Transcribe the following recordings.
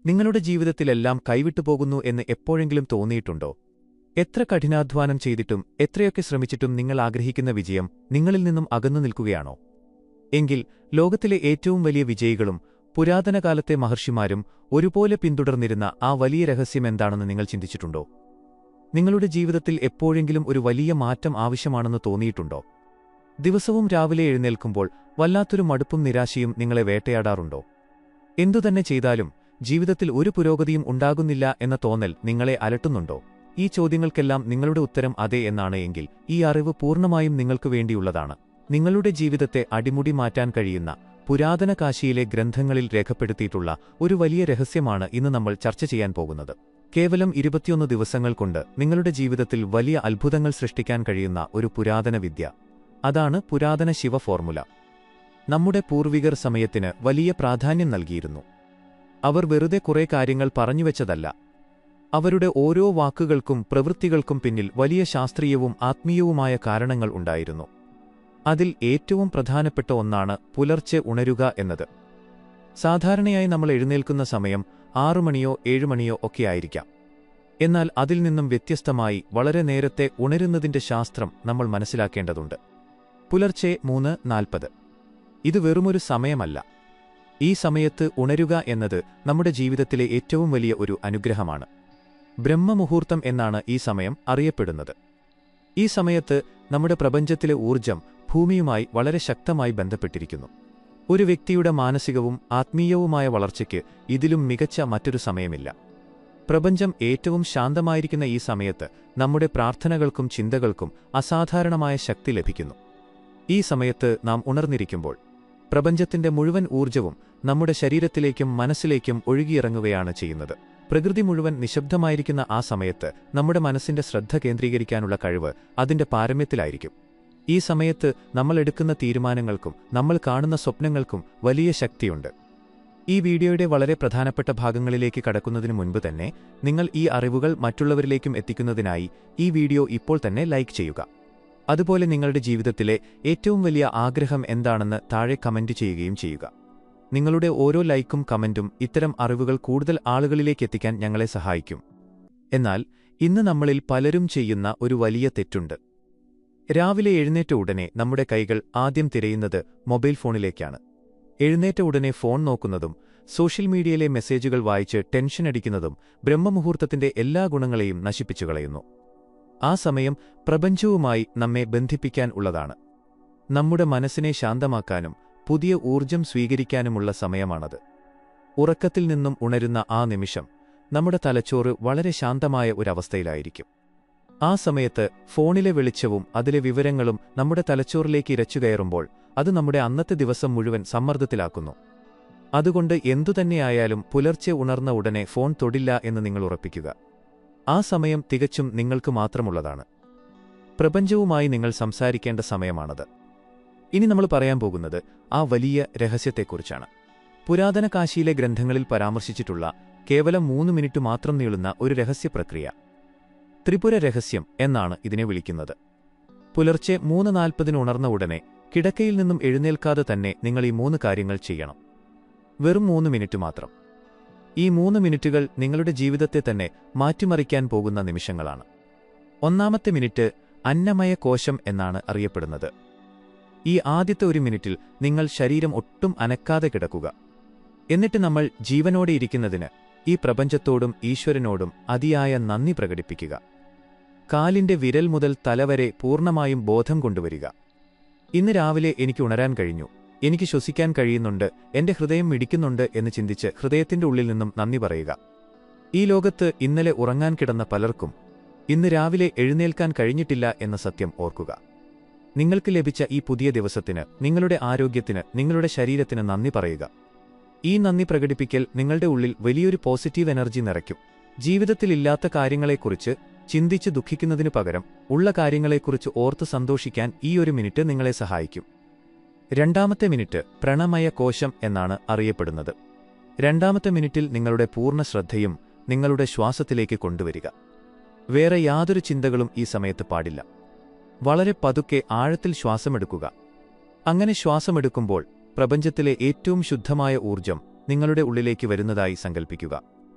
നിങ്ങളുടെ ജീവിതത്തിലെല്ലാം കൈവിട്ടുപോകുന്നു എന്ന് എപ്പോഴെങ്കിലും തോന്നിയിട്ടുണ്ടോ? എത്ര കഠിനാധ്വാനം ചെയ്തിട്ടും എത്രയൊക്കെ ശ്രമിച്ചിട്ടും നിങ്ങൾ ആഗ്രഹിക്കുന്ന വിജയം നിങ്ങളിൽ നിന്നും അകന്നു നിൽക്കുകയാണോ? എങ്കിൽ ലോകത്തിലെ ഏറ്റവും വലിയ വിജയികളും പുരാതനകാലത്തെ മഹർഷിമാരും ഒരുപോലെ പിന്തുടർന്നിരുന്ന ആ വലിയ രഹസ്യമെന്താണെന്ന് നിങ്ങൾ ചിന്തിച്ചിട്ടുണ്ടോ? നിങ്ങളുടെ ജീവിതത്തിൽ എപ്പോഴെങ്കിലും ഒരു വലിയ മാറ്റം ആവശ്യമാണെന്ന് തോന്നിയിട്ടുണ്ടോ? ദിവസവും രാവിലെ എഴുന്നേൽക്കുമ്പോൾ വല്ലാത്തൊരു മടുപ്പും നിരാശയും നിങ്ങളെ വേട്ടയാടാറുണ്ടോ? എന്തുതന്നെ ചെയ്താലും ജീവിതത്തിൽ ഒരു പുരോഗതിയും ഉണ്ടാകുന്നില്ല എന്ന തോന്നൽ നിങ്ങളെ അലട്ടുന്നുണ്ടോ? ഈ ചോദ്യങ്ങൾക്കെല്ലാം നിങ്ങളുടെ ഉത്തരം അതെ എന്നാണ് എങ്കിൽ ഈ അറിവ് പൂർണ്ണമായും നിങ്ങൾക്ക് വേണ്ടിയുള്ളതാണ്. നിങ്ങളുടെ ജീവിതത്തെ അടിമുടി മാറ്റാൻ കഴിയുന്ന പുരാതന കാശിയിലെ ഗ്രന്ഥങ്ങളിൽ രേഖപ്പെടുത്തിയിട്ടുള്ള ഒരു വലിയ രഹസ്യമാണ് ഇന്ന് നമ്മൾ ചർച്ച ചെയ്യാൻ പോകുന്നത്. കേവലം 21 ദിവസങ്ങൾ കൊണ്ട് നിങ്ങളുടെ ജീവിതത്തിൽ വലിയ അത്ഭുതങ്ങൾ സൃഷ്ടിക്കാൻ കഴിയുന്ന ഒരു പുരാതന വിദ്യ. അതാണ് പുരാതന ശിവ ഫോർമുല. നമ്മുടെ പൂർവികർ സമയത്തിന് വലിയ പ്രാധാന്യം നൽകിയിരുന്നു. അവർ വെറുതെ കുറേ കാര്യങ്ങൾ പറഞ്ഞുവെച്ചതല്ല. അവരുടെ ഓരോ വാക്കുകൾക്കും പ്രവൃത്തികൾക്കും പിന്നിൽ വലിയ ശാസ്ത്രീയവും ആത്മീയവുമായ കാരണങ്ങൾ ഉണ്ടായിരുന്നു. അതിൽ ഏറ്റവും പ്രധാനപ്പെട്ട ഒന്നാണ് പുലർച്ചെ ഉണരുക എന്നത്. സാധാരണയായി നമ്മൾ എഴുന്നേൽക്കുന്ന സമയം 6 മണിയോ 7 മണിയോ ഒക്കെയായിരിക്കാം. എന്നാൽ അതിൽ നിന്നും വ്യത്യസ്തമായി വളരെ നേരത്തെ ഉണരുന്നതിന്റെ ശാസ്ത്രം നമ്മൾ മനസ്സിലാക്കേണ്ടതുണ്ട്. പുലർച്ചെ 3:40. ഇത് വെറുമൊരു സമയമല്ല. ഈ സമയത്ത് ഉണരുക എന്നത് നമ്മുടെ ജീവിതത്തിലെ ഏറ്റവും വലിയ ഒരു അനുഗ്രഹമാണ്. ബ്രഹ്മമുഹൂർത്തം എന്നാണ് ഈ സമയം അറിയപ്പെടുന്നത്. ഈ സമയത്ത് നമ്മുടെ പ്രപഞ്ചത്തിലെ ഊർജം ഭൂമിയുമായി വളരെ ശക്തമായി ബന്ധപ്പെട്ടിരിക്കുന്നു. ഒരു വ്യക്തിയുടെ മാനസികവും ആത്മീയവുമായ വളർച്ചയ്ക്ക് ഇതിലും മികച്ച മറ്റൊരു സമയമില്ല. പ്രപഞ്ചം ഏറ്റവും ശാന്തമായിരിക്കുന്ന ഈ സമയത്ത് നമ്മുടെ പ്രാർത്ഥനകൾക്കും ചിന്തകൾക്കും അസാധാരണമായ ശക്തി ലഭിക്കുന്നു. ഈ സമയത്ത് നാം ഉണർന്നിരിക്കുമ്പോൾ പ്രപഞ്ചത്തിന്റെ മുഴുവൻ ഊർജവും നമ്മുടെ ശരീരത്തിലേക്കും മനസ്സിലേക്കും ഒഴുകിയിറങ്ങുകയാണ് ചെയ്യുന്നത്. പ്രകൃതി മുഴുവൻ നിശബ്ദമായിരിക്കുന്ന ആ സമയത്ത് നമ്മുടെ മനസ്സിന്റെ ശ്രദ്ധ കേന്ദ്രീകരിക്കാനുള്ള കഴിവ് അതിന്റെ പാരമ്യത്തിലായിരിക്കും. ഈ സമയത്ത് നമ്മൾ എടുക്കുന്ന തീരുമാനങ്ങൾക്കും നമ്മൾ കാണുന്ന സ്വപ്നങ്ങൾക്കും വലിയ ശക്തിയുണ്ട്. ഈ വീഡിയോയുടെ വളരെ പ്രധാനപ്പെട്ട ഭാഗങ്ങളിലേക്ക് കടക്കുന്നതിന് മുൻപ് തന്നെ നിങ്ങൾ ഈ അറിവുകൾ മറ്റുള്ളവരിലേക്കും എത്തിക്കുന്നതിനായി ഈ വീഡിയോ ഇപ്പോൾ തന്നെ ലൈക്ക് ചെയ്യുക. അതുപോലെ നിങ്ങളുടെ ജീവിതത്തിലെ ഏറ്റവും വലിയ ആഗ്രഹം എന്താണെന്ന് താഴെ കമന്റ് ചെയ്യുകയും ചെയ്യുക. നിങ്ങളുടെ ഓരോ ലൈക്കും കമന്റും ഇത്തരം അറിവുകൾ കൂടുതൽ ആളുകളിലേക്ക് എത്തിക്കാൻ ഞങ്ങളെ സഹായിക്കും. എന്നാൽ ഇന്ന് നമ്മളിൽ പലരും ചെയ്യുന്ന ഒരു വലിയ തെറ്റുണ്ട്. രാവിലെ എഴുന്നേറ്റ ഉടനെ നമ്മുടെ കൈകൾ ആദ്യം തിരയുന്നത് മൊബൈൽ ഫോണിലേക്കാണ്. എഴുന്നേറ്റ ഉടനെ ഫോൺ നോക്കുന്നതും സോഷ്യൽ മീഡിയയിലെ മെസ്സേജുകൾ വായിച്ച് ടെൻഷൻ അടിക്കുന്നതും ബ്രഹ്മമുഹൂർത്തത്തിന്റെ എല്ലാ ഗുണങ്ങളെയും നശിപ്പിച്ചുകളയുന്നു. ആ സമയം പ്രപഞ്ചവുമായി നമ്മെ ബന്ധിപ്പിക്കാൻ ഉള്ളതാണ്. നമ്മുടെ മനസ്സിനെ ശാന്തമാക്കാനും പുതിയ ഊർജം സ്വീകരിക്കാനുമുള്ള സമയമാണത്. ഉറക്കത്തിൽ നിന്നും ഉണരുന്ന ആ നിമിഷം നമ്മുടെ തലച്ചോറ് വളരെ ശാന്തമായ ഒരവസ്ഥയിലായിരിക്കും. ആ സമയത്ത് ഫോണിലെ വെളിച്ചവും അതിലെ വിവരങ്ങളും നമ്മുടെ തലച്ചോറിലേക്ക് ഇരച്ചുകയറുമ്പോൾ അത് നമ്മുടെ അന്നത്തെ ദിവസം മുഴുവൻ സമ്മർദ്ദത്തിലാക്കുന്നു. അതുകൊണ്ട് എന്തുതന്നെയായാലും പുലർച്ചെ ഉണർന്ന ഉടനെ ഫോൺ തൊടില്ല എന്ന് നിങ്ങൾ ഉറപ്പിക്കുക. ആ സമയം തികച്ചും നിങ്ങൾക്ക് മാത്രമുള്ളതാണ്. പ്രപഞ്ചവുമായി നിങ്ങൾ സംസാരിക്കേണ്ട സമയമാണത്. ഇനി നമ്മൾ പറയാൻ പോകുന്നത് ആ വലിയ രഹസ്യത്തെക്കുറിച്ചാണ്. പുരാതന കാശിയിലെ ഗ്രന്ഥങ്ങളിൽ പരാമർശിച്ചിട്ടുള്ള കേവലം 3 മിനിറ്റ് മാത്രം നീളുന്ന ഒരു രഹസ്യപ്രക്രിയ. ത്രിപുര രഹസ്യം എന്നാണ് ഇതിനെ വിളിക്കുന്നത്. പുലർച്ചെ 3:40 ഉണർന്ന ഉടനെ കിടക്കയിൽ നിന്നും എഴുന്നേൽക്കാതെ തന്നെ നിങ്ങൾ ഈ 3 കാര്യങ്ങൾ ചെയ്യണം. വെറും 3 മിനിറ്റ് മാത്രം. ഈ 3 മിനിറ്റുകൾ നിങ്ങളുടെ ജീവിതത്തെ തന്നെ മാറ്റിമറിക്കാൻ പോകുന്ന നിമിഷങ്ങളാണ്. ഒന്നാമത്തെ മിനിറ്റ് അന്നമയ കോശം എന്നാണ് അറിയപ്പെടുന്നത്. ഈ ആദ്യത്തെ 1 മിനിറ്റിൽ നിങ്ങൾ ശരീരം ഒട്ടും അനക്കാതെ കിടക്കുക. എന്നിട്ട് നമ്മൾ ജീവനോടെ ഇരിക്കുന്നതിന് ഈ പ്രപഞ്ചത്തോടും ഈശ്വരനോടും അതിയായ നന്ദി പ്രകടിപ്പിക്കുക. കാലിന്റെ വിരൽ മുതൽ തലവരെ പൂർണ്ണമായും ബോധം കൊണ്ടുവരിക. ഇന്ന് രാവിലെ എനിക്ക് ഉണരാൻ കഴിഞ്ഞു, എനിക്ക് ശ്വസിക്കാൻ കഴിയുന്നുണ്ട്, എന്റെ ഹൃദയം മിടിക്കുന്നുണ്ട് എന്ന് ചിന്തിച്ച് ഹൃദയത്തിന്റെ ഉള്ളിൽ നിന്നും നന്ദി പറയുക. ഈ ലോകത്ത് ഇന്നലെ ഉറങ്ങാൻ കിടന്ന പലർക്കും ഇന്ന് രാവിലെ എഴുന്നേൽക്കാൻ കഴിഞ്ഞിട്ടില്ല എന്ന സത്യം ഓർക്കുക. നിങ്ങൾക്ക് ലഭിച്ച ഈ പുതിയ ദിവസത്തിന്, നിങ്ങളുടെ ആരോഗ്യത്തിന്, നിങ്ങളുടെ ശരീരത്തിന് നന്ദി പറയുക. ഈ നന്ദി പ്രകടിപ്പിക്കൽ നിങ്ങളുടെ ഉള്ളിൽ വലിയൊരു പോസിറ്റീവ് എനർജി നിറയ്ക്കും. ജീവിതത്തിലില്ലാത്ത കാര്യങ്ങളെക്കുറിച്ച് ചിന്തിച്ച് ദുഃഖിക്കുന്നതിനു പകരം ഉള്ള കാര്യങ്ങളെക്കുറിച്ച് ഓർത്ത് സന്തോഷിക്കാൻ ഈ 1 മിനിറ്റ് നിങ്ങളെ സഹായിക്കും. രണ്ടാമത്തെ മിനിറ്റ് പ്രണമയ കോശം എന്നാണ് അറിയപ്പെടുന്നത്. രണ്ടാമത്തെ മിനിറ്റിൽ നിങ്ങളുടെ പൂർണ്ണ ശ്രദ്ധയും നിങ്ങളുടെ ശ്വാസത്തിലേക്ക് കൊണ്ടുവരിക. വേറെ യാതൊരു ചിന്തകളും ഈ സമയത്ത് പാടില്ല. വളരെ പതുക്കെ ആഴത്തിൽ ശ്വാസമെടുക്കുക. അങ്ങനെ ശ്വാസമെടുക്കുമ്പോൾ പ്രപഞ്ചത്തിലെ ഏറ്റവും ശുദ്ധമായ ഊർജം നിങ്ങളുടെ ഉള്ളിലേക്ക് വരുന്നതായി സങ്കൽപ്പിക്കുക.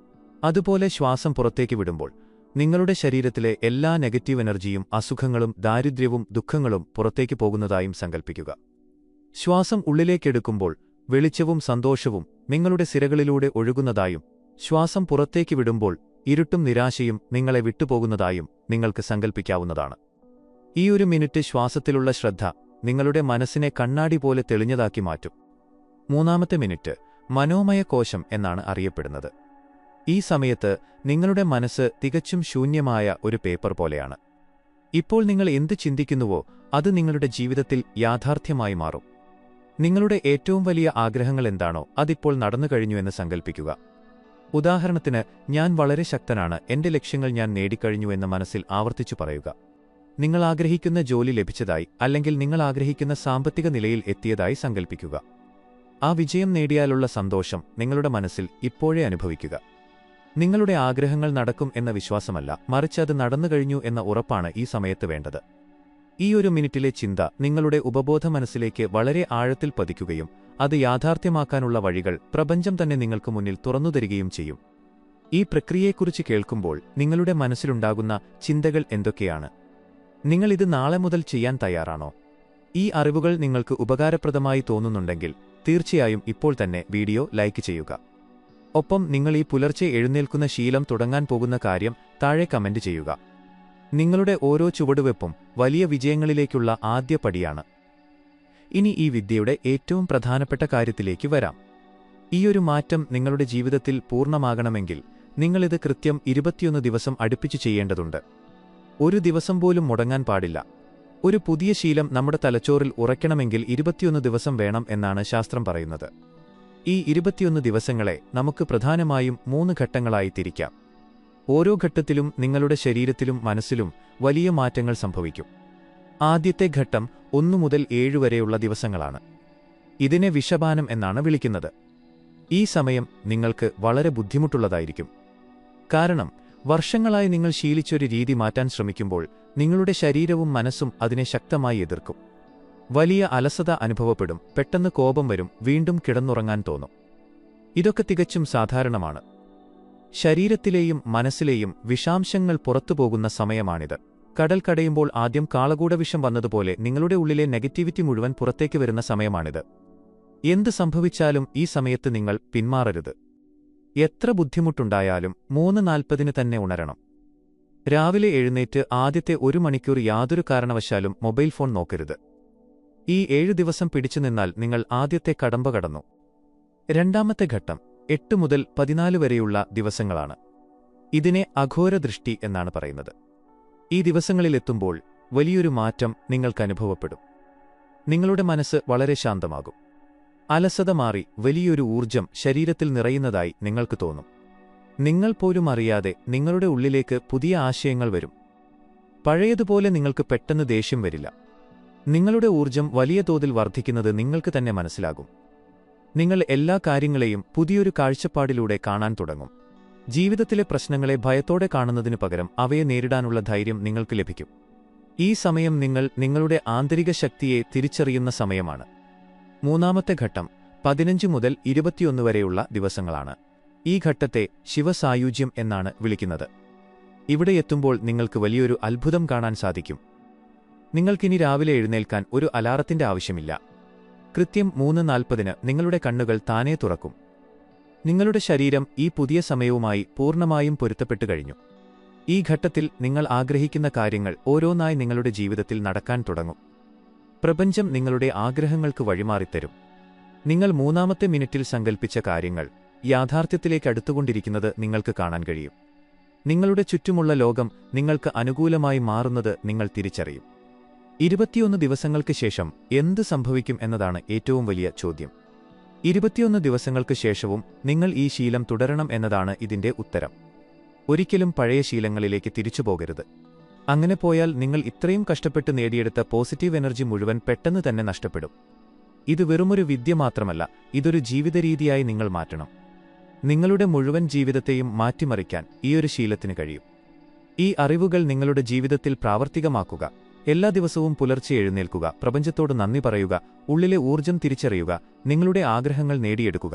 അതുപോലെ ശ്വാസം പുറത്തേക്ക് വിടുമ്പോൾ നിങ്ങളുടെ ശരീരത്തിലെ എല്ലാ നെഗറ്റീവ് എനർജിയും അസുഖങ്ങളും ദാരിദ്ര്യവും ദുഃഖങ്ങളും പുറത്തേക്ക് പോകുന്നതായും സങ്കൽപ്പിക്കുക. ശ്വാസം ഉള്ളിലേക്കെടുക്കുമ്പോൾ വെളിച്ചവും സന്തോഷവും നിങ്ങളുടെ സിരകളിലൂടെ ഒഴുകുന്നതായും ശ്വാസം പുറത്തേക്ക് വിടുമ്പോൾ ഇരുട്ടും നിരാശയും നിങ്ങളെ വിട്ടുപോകുന്നതായും നിങ്ങൾക്ക് സങ്കൽപ്പിക്കാവുന്നതാണ്. ഈ ഒരു മിനിറ്റ് ശ്വാസത്തിലുള്ള ശ്രദ്ധ നിങ്ങളുടെ മനസ്സിനെ കണ്ണാടി പോലെ തെളിഞ്ഞതാക്കി മാറ്റും. മൂന്നാമത്തെ മിനിറ്റ് മനോമയ കോശം എന്നാണ് അറിയപ്പെടുന്നത്. ഈ സമയത്ത് നിങ്ങളുടെ മനസ്സ് തികച്ചും ശൂന്യമായ ഒരു പേപ്പർ പോലെയാണ്. ഇപ്പോൾ നിങ്ങൾ എന്ത് ചിന്തിക്കുന്നുവോ അത് നിങ്ങളുടെ ജീവിതത്തിൽ യാഥാർത്ഥ്യമായി മാറും. നിങ്ങളുടെ ഏറ്റവും വലിയ ആഗ്രഹങ്ങൾ എന്താണോ അതിപ്പോൾ നടന്നുകഴിഞ്ഞു എന്ന് സങ്കൽപ്പിക്കുക. ഉദാഹരണത്തിന്, ഞാൻ വളരെ ശക്തനാണ്, എന്റെ ലക്ഷ്യങ്ങൾ ഞാൻ നേടിക്കഴിഞ്ഞു എന്ന് മനസ്സിൽ ആവർത്തിച്ചു പറയുക. നിങ്ങൾ ആഗ്രഹിക്കുന്ന ജോലി ലഭിച്ചതായി അല്ലെങ്കിൽ നിങ്ങൾ ആഗ്രഹിക്കുന്ന സാമ്പത്തിക നിലയിൽ എത്തിയതായി സങ്കൽപ്പിക്കുക. ആ വിജയം നേടിയാലുള്ള സന്തോഷം നിങ്ങളുടെ മനസ്സിൽ ഇപ്പോഴേ അനുഭവിക്കുക. നിങ്ങളുടെ ആഗ്രഹങ്ങൾ നടക്കും എന്ന വിശ്വാസമല്ല, മറിച്ച് അത് നടന്നുകഴിഞ്ഞു എന്ന ഉറപ്പാണ് ഈ സമയത്ത് വേണ്ടത്. ഈ ഒരു മിനിറ്റിലെ ചിന്ത നിങ്ങളുടെ ഉപബോധ മനസ്സിലേക്ക് വളരെ ആഴത്തിൽ പതിക്കുകയും അത് യാഥാർത്ഥ്യമാക്കാനുള്ള വഴികൾ പ്രപഞ്ചം തന്നെ നിങ്ങൾക്ക് മുന്നിൽ തുറന്നുതരികയും ചെയ്യും. ഈ പ്രക്രിയയെക്കുറിച്ച് കേൾക്കുമ്പോൾ നിങ്ങളുടെ മനസ്സിലുണ്ടാകുന്ന ചിന്തകൾ എന്തൊക്കെയാണ്? നിങ്ങൾ ഇത് നാളെ മുതൽ ചെയ്യാൻ തയ്യാറാണോ? ഈ അറിവുകൾ നിങ്ങൾക്ക് ഉപകാരപ്രദമായി തോന്നുന്നുണ്ടെങ്കിൽ തീർച്ചയായും ഇപ്പോൾ തന്നെ വീഡിയോ ലൈക്ക് ചെയ്യുക. ഒപ്പം നിങ്ങൾ ഈ പുലർച്ചെ എഴുന്നേൽക്കുന്ന ശീലം തുടങ്ങാൻ പോകുന്ന കാര്യം താഴെ കമന്റ് ചെയ്യുക. നിങ്ങളുടെ ഓരോ ചുവടുവെപ്പും വലിയ വിജയങ്ങളിലേക്കുള്ള ആദ്യ പടിയാണ്. ഇനി ഈ വിദ്യയുടെ ഏറ്റവും പ്രധാനപ്പെട്ട കാര്യത്തിലേക്ക് വരാം. ഈയൊരു മാറ്റം നിങ്ങളുടെ ജീവിതത്തിൽ പൂർണ്ണമാകണമെങ്കിൽ നിങ്ങളിത് കൃത്യം 21 ദിവസം അടുപ്പിച്ചു ചെയ്യേണ്ടതുണ്ട്. ഒരു ദിവസം പോലും മുടങ്ങാൻ പാടില്ല. ഒരു പുതിയ ശീലം നമ്മുടെ തലച്ചോറിൽ ഉറയ്ക്കണമെങ്കിൽ 21 ദിവസം വേണം എന്നാണ് ശാസ്ത്രം പറയുന്നത്. ഈ 21 ദിവസങ്ങളെ നമുക്ക് പ്രധാനമായും 3 ഘട്ടങ്ങളായി തിരിക്കാം. ഓരോ ഘട്ടത്തിലും നിങ്ങളുടെ ശരീരത്തിലും മനസ്സിലും വലിയ മാറ്റങ്ങൾ സംഭവിക്കും. ആദ്യത്തെ ഘട്ടം 1 മുതൽ 7 വരെയുള്ള ദിവസങ്ങളാണ്. ഇതിനെ വിഷപാനം എന്നാണ് വിളിക്കുന്നത്. ഈ സമയം നിങ്ങൾക്ക് വളരെ ബുദ്ധിമുട്ടുള്ളതായിരിക്കും. കാരണം വർഷങ്ങളായി നിങ്ങൾ ശീലിച്ചൊരു രീതി മാറ്റാൻ ശ്രമിക്കുമ്പോൾ നിങ്ങളുടെ ശരീരവും മനസ്സും അതിനെ ശക്തമായി എതിർക്കും. വലിയ അലസത അനുഭവപ്പെടും, പെട്ടെന്ന് കോപം വരും, വീണ്ടും കിടന്നുറങ്ങാൻ തോന്നും. ഇതൊക്കെ തികച്ചും സാധാരണമാണ്. ശരീരത്തിലെയും മനസ്സിലെയും വിഷാംശങ്ങൾ പുറത്തുപോകുന്ന സമയമാണിത്. കടൽ കടയുമ്പോൾ ആദ്യം കാളകൂടവിഷം വന്നതുപോലെ നിങ്ങളുടെ ഉള്ളിലെ നെഗറ്റിവിറ്റി മുഴുവൻ പുറത്തേക്ക് വരുന്ന സമയമാണിത്. എന്ത് സംഭവിച്ചാലും ഈ സമയത്ത് നിങ്ങൾ പിന്മാറരുത്. എത്ര ബുദ്ധിമുട്ടുണ്ടായാലും 3:40 തന്നെ ഉണരണം. രാവിലെ എഴുന്നേറ്റ് ആദ്യത്തെ 1 മണിക്കൂർ യാതൊരു കാരണവശാലും മൊബൈൽ ഫോൺ നോക്കരുത്. ഈ 7 ദിവസം പിടിച്ചു നിന്നാൽ നിങ്ങൾ ആദ്യത്തെ കടമ്പ കടന്നു. രണ്ടാമത്തെ ഘട്ടം 8 മുതൽ 14 വരെയുള്ള ദിവസങ്ങളാണ്. ഇതിനെ അഘോരദൃഷ്ടി എന്നാണ് പറയുന്നത്. ഈ ദിവസങ്ങളിലെത്തുമ്പോൾ വലിയൊരു മാറ്റം നിങ്ങൾക്കനുഭവപ്പെടും. നിങ്ങളുടെ മനസ്സ് വളരെ ശാന്തമാകും. അലസത മാറി വലിയൊരു ഊർജം ശരീരത്തിൽ നിറയുന്നതായി നിങ്ങൾക്ക് തോന്നും. നിങ്ങൾ പോലും അറിയാതെ നിങ്ങളുടെ ഉള്ളിലേക്ക് പുതിയ ആശയങ്ങൾ വരും. പഴയതുപോലെ നിങ്ങൾക്ക് പെട്ടെന്ന് ദേഷ്യം വരില്ല. നിങ്ങളുടെ ഊർജം വലിയ തോതിൽ വർദ്ധിക്കുന്നത് നിങ്ങൾക്ക് തന്നെ മനസ്സിലാകും. നിങ്ങൾ എല്ലാ കാര്യങ്ങളെയും പുതിയൊരു കാഴ്ചപ്പാടിലൂടെ കാണാൻ തുടങ്ങും. ജീവിതത്തിലെ പ്രശ്നങ്ങളെ ഭയത്തോടെ കാണുന്നതിനു പകരം അവയെ നേരിടാനുള്ള ധൈര്യം നിങ്ങൾക്ക് ലഭിക്കും. ഈ സമയം നിങ്ങൾ നിങ്ങളുടെ ആന്തരിക ശക്തിയെ തിരിച്ചറിയുന്ന സമയമാണ്. മൂന്നാമത്തെ ഘട്ടം 15 മുതൽ 21 വരെയുള്ള ദിവസങ്ങളാണ്. ഈ ഘട്ടത്തെ ശിവസായുജ്യം എന്നാണ് വിളിക്കുന്നത്. ഇവിടെ എത്തുമ്പോൾ നിങ്ങൾക്ക് വലിയൊരു അത്ഭുതം കാണാൻ സാധിക്കും. നിങ്ങൾക്കിനി രാവിലെ എഴുന്നേൽക്കാൻ ഒരു അലാറത്തിന്റെ ആവശ്യമില്ല. കൃത്യം 3:40 നിങ്ങളുടെ കണ്ണുകൾ താനേ തുറക്കും. നിങ്ങളുടെ ശരീരം ഈ പുതിയ സമയവുമായി പൂർണ്ണമായും പൊരുത്തപ്പെട്ടു കഴിഞ്ഞു. ഈ ഘട്ടത്തിൽ നിങ്ങൾ ആഗ്രഹിക്കുന്ന കാര്യങ്ങൾ ഓരോന്നായി നിങ്ങളുടെ ജീവിതത്തിൽ നടക്കാൻ തുടങ്ങും. പ്രപഞ്ചം നിങ്ങളുടെ ആഗ്രഹങ്ങൾക്ക് വഴിമാറിത്തരും. നിങ്ങൾ 3-ാമത്തെ മിനിറ്റിൽ സങ്കൽപ്പിച്ച കാര്യങ്ങൾ യാഥാർത്ഥ്യത്തിലേക്ക് അടുത്തുകൊണ്ടിരിക്കുന്നത് നിങ്ങൾക്ക് കാണാൻ കഴിയും. നിങ്ങളുടെ ചുറ്റുമുള്ള ലോകം നിങ്ങൾക്ക് അനുകൂലമായി മാറുന്നത് നിങ്ങൾ തിരിച്ചറിയും. 21 ദിവസങ്ങൾക്ക് ശേഷം എന്ത് സംഭവിക്കും എന്നതാണ് ഏറ്റവും വലിയ ചോദ്യം. 21 ദിവസങ്ങൾക്ക് ശേഷവും നിങ്ങൾ ഈ ശീലം തുടരണം എന്നതാണ് ഇതിന്റെ ഉത്തരം. ഒരിക്കലും പഴയ ശീലങ്ങളിലേക്ക് തിരിച്ചുപോകരുത്. അങ്ങനെ പോയാൽ നിങ്ങൾ ഇത്രയും കഷ്ടപ്പെട്ട് നേടിയെടുത്ത പോസിറ്റീവ് എനർജി മുഴുവൻ പെട്ടെന്ന് തന്നെ നഷ്ടപ്പെടും. ഇത് വെറുമൊരു വിദ്യ മാത്രമല്ല, ഇതൊരു ജീവിതരീതിയായി നിങ്ങൾ മാറ്റണം. നിങ്ങളുടെ മുഴുവൻ ജീവിതത്തെയും മാറ്റിമറിക്കാൻ ഈയൊരു ശീലത്തിന് കഴിയും. ഈ അറിവുകൾ നിങ്ങളുടെ ജീവിതത്തിൽ പ്രാവർത്തികമാക്കുക. എല്ലാ ദിവസവും പുലർച്ചെ എഴുന്നേൽക്കുക, പ്രപഞ്ചത്തോട് നന്ദി പറയുക, ഉള്ളിലെ ഊർജം തിരിച്ചറിയുക, നിങ്ങളുടെ ആഗ്രഹങ്ങൾ നേടിയെടുക്കുക.